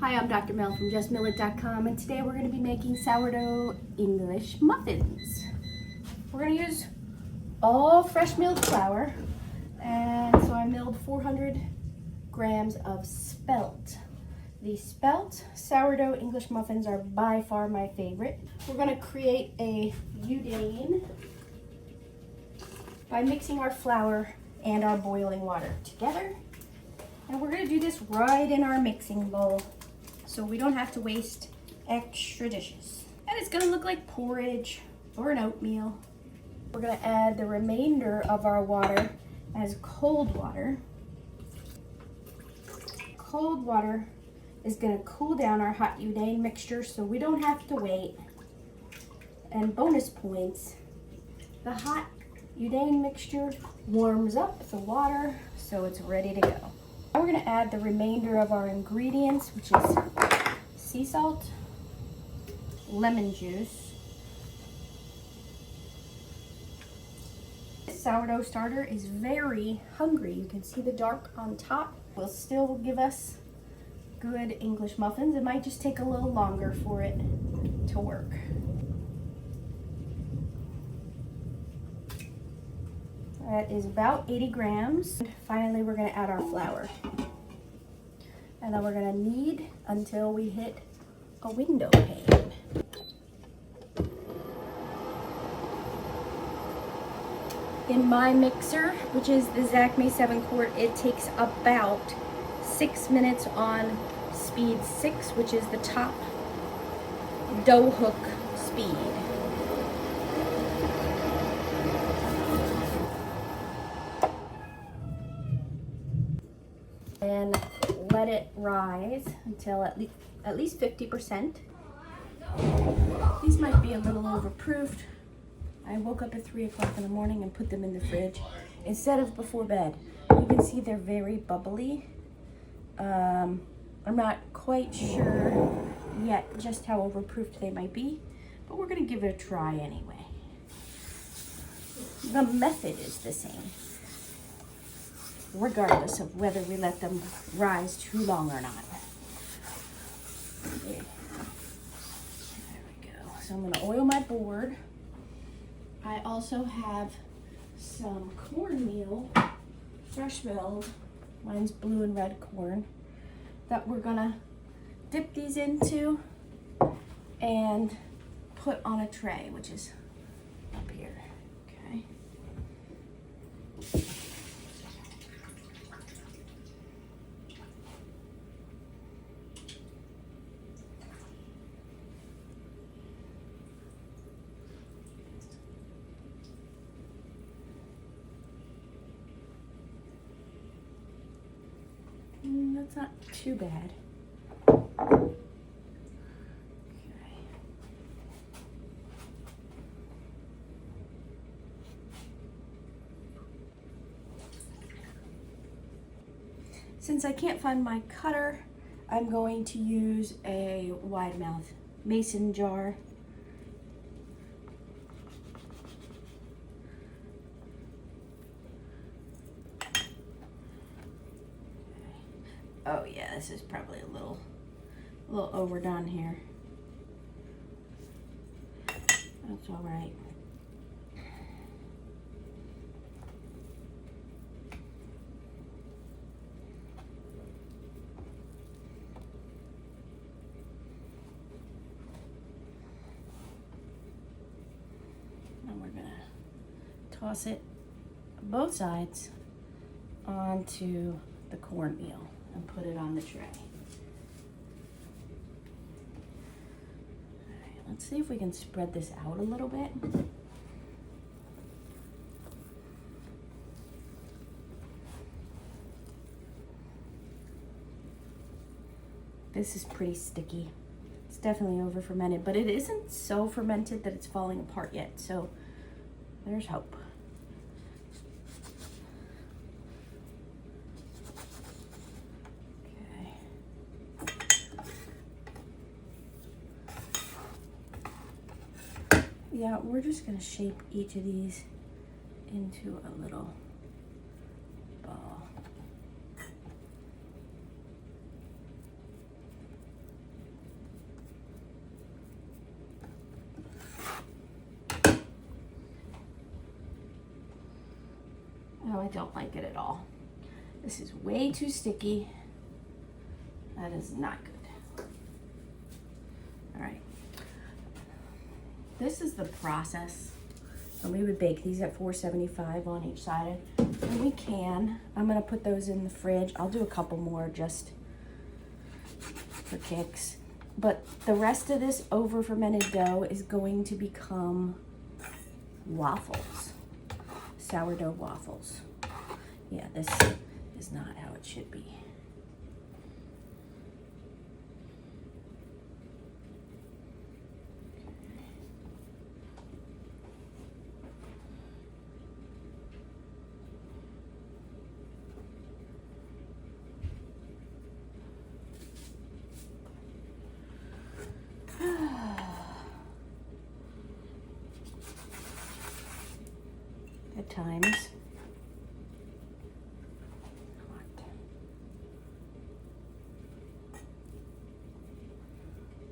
Hi, I'm Dr. Mel from justmillet.com, and today we're going to be making sourdough English muffins. We're going to use all fresh milled flour, and so I milled 400 grams of spelt. The spelt sourdough English muffins are by far my favorite. We're going to create a udane by mixing our flour and our boiling water together. And we're going to do this right in our mixing bowl, so we don't have to waste extra dishes. And it's gonna look like porridge or an oatmeal. We're gonna add the remainder of our water as cold water. Cold water is gonna cool down our hot udane mixture so we don't have to wait. And bonus points, the hot udane mixture warms up the water so it's ready to go. Now we're going to add the remainder of our ingredients, which is sea salt, lemon juice. This sourdough starter is very hungry. You can see the dark on top. Will still give us good English muffins. It might just take a little longer for it to work. That is about 80 grams. Finally, we're gonna add our flour. And then we're gonna knead until we hit a window pane. In my mixer, which is the Zacme 7-quart, it takes about 6 minutes on speed 6, which is the top dough hook speed. And let it rise until at least 50%. These might be a little overproofed. I woke up at 3 o'clock in the morning and put them in the fridge instead of before bed. You can see they're very bubbly. I'm not quite sure yet just how overproofed they might be, but we're gonna give it a try anyway. The method is the same, regardless of whether we let them rise too long or not. There we go. So I'm gonna oil my board. I also have some cornmeal, fresh milled, mine's blue and red corn, that we're gonna dip these into and put on a tray, which is up here, okay? That's not too bad. Okay. Since I can't find my cutter, I'm going to use a wide mouth mason jar. Oh yeah, this is probably a little overdone here. That's all right. And we're gonna toss it both sides onto the cornmeal and put it on the tray. All right, let's see if we can spread this out a little bit. This is pretty sticky. It's definitely over fermented, but it isn't so fermented that it's falling apart yet, so there's hope. Yeah, we're just gonna shape each of these into a little ball. don't like it at all. This is way too sticky. That is not good. All right. This is the process. And we would bake these at 475 on each side. And we can. I'm gonna put those in the fridge. I'll do a couple more just for kicks. But the rest of this over fermented dough is going to become waffles. Sourdough waffles. Yeah, this is not how it should be. At times.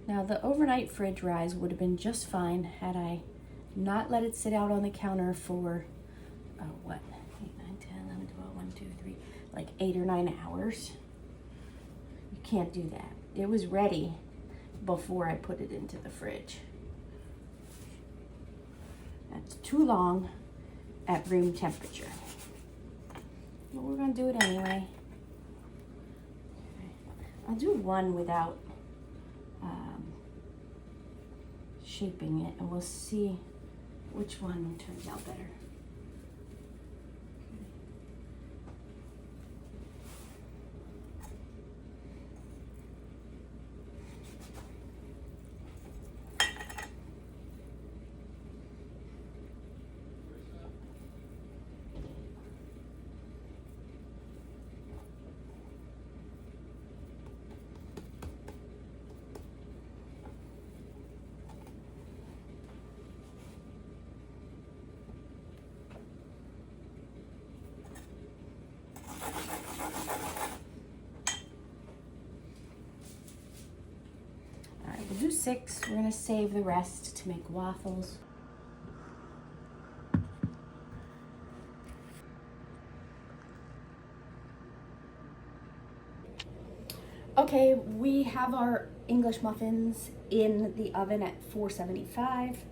Now the overnight fridge rise would have been just fine had I not let it sit out on the counter for, what, 8, 9, 10, 11, 12, 1, 2, 3, like 8 or 9 hours. You can't do that. It was ready before I put it into the fridge. That's too long at room temperature. But we're gonna do it anyway. Okay. I'll do one without shaping it, and we'll see which one turns out better. We'll do 6. We're gonna save the rest to make waffles. Okay, we have our English muffins in the oven at 475.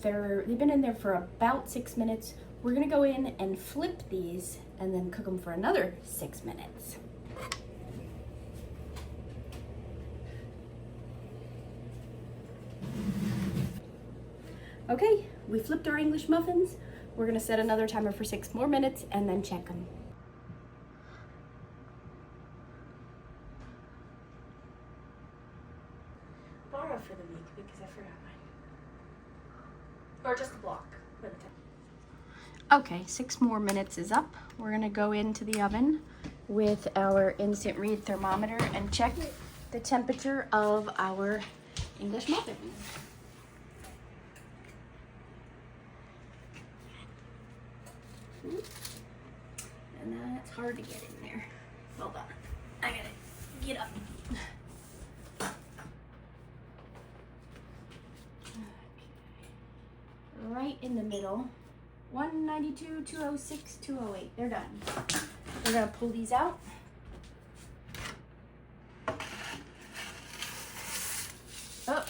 They've been in there for about 6 minutes. We're gonna go in and flip these and then cook them for another 6 minutes. Okay, we flipped our English muffins. We're gonna set another timer for 6 more minutes and then check them. Borrow for the week because I forgot mine. Or just a block. Okay, 6 more minutes is up. We're gonna go into the oven with our instant read thermometer and check the temperature of our English muffins. And that's hard to get in there. Hold on. I gotta get up. Okay. Right in the middle. 192, 206, 208. They're done. We're gonna pull these out. Oh.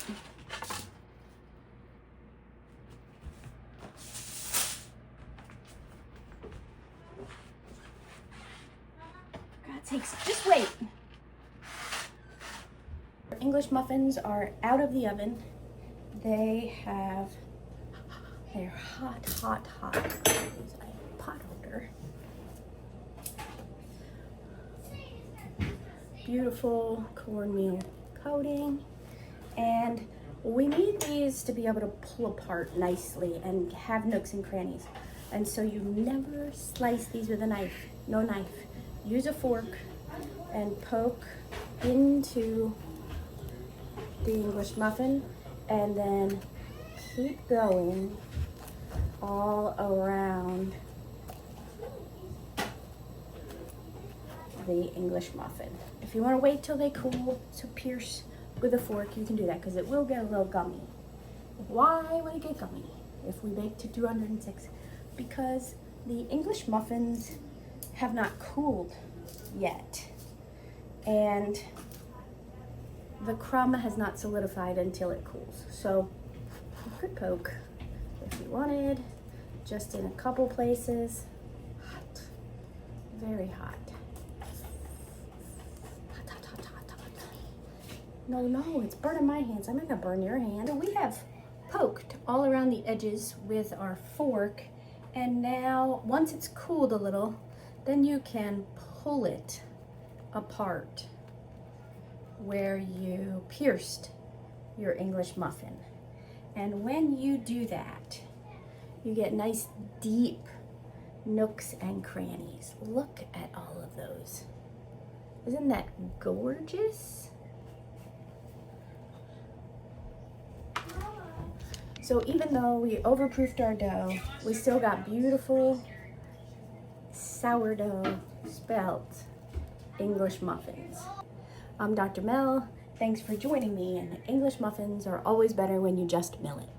Just wait. English muffins are out of the oven. They're hot, hot, hot. Use a pot holder. Beautiful cornmeal coating. And we need these to be able to pull apart nicely and have nooks and crannies. And so you never slice these with a knife. No knife. Use a fork and poke into the English muffin and then keep going all around the English muffin. If you want to wait till they cool to pierce with a fork, you can do that because it will get a little gummy. Why would it get gummy if we bake to 206? Because The English muffins have not cooled yet, and the crumb has not solidified until it cools. So you could poke if you wanted, just in a couple places. Hot, very hot. Hot, hot, hot, hot, hot. No, it's burning my hands. I'm not gonna burn your hand. We have poked all around the edges with our fork, and now once it's cooled a little, then you can pull it apart where you pierced your English muffin. And when you do that, you get nice deep nooks and crannies. Look at all of those. Isn't that gorgeous? So even though we overproofed our dough, we still got beautiful sourdough spelt English muffins. I'm Dr. Mel. Thanks for joining me, and English muffins are always better when you just mill it.